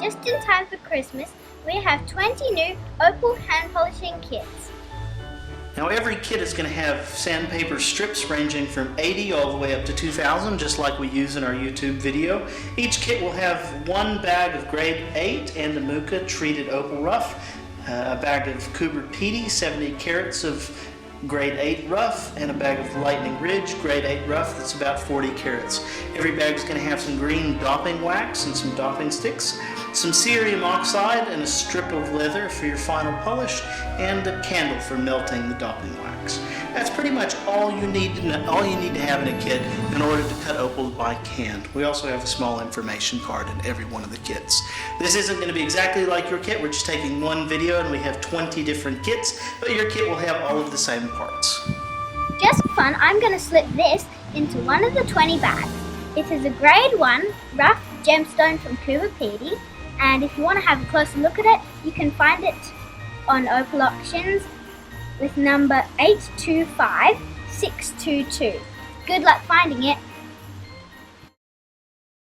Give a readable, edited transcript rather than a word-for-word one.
Just in time for Christmas, we have 20 new Opal hand polishing kits. Now every kit is going to have sandpaper strips ranging from 80 all the way up to 2,000, just like we use in our YouTube video. Each kit will have one bag of grade 8 Andamuka treated opal rough, a bag of Coober Pedy 70 carats of grade 8 rough, and a bag of Lightning Ridge grade 8 rough that's about 40 carats. Every bag is going to have some green dopping wax and some dopping sticks, some cerium oxide and a strip of leather for your final polish, and a candle for melting the dopping wax. That's pretty much all you need to have in a kit in order to cut opals by hand. We also have a small information card in every one of the kits. This isn't going to be exactly like your kit. We're just taking one video and we have 20 different kits, but your kit will have all of the same parts. Just for fun, I'm going to slip this into one of the 20 bags. It is a grade 1 rough gemstone from Coober Pedy, and if you want to have a closer look at it, you can find it on Opal Auctions with number 825622. Good luck finding it.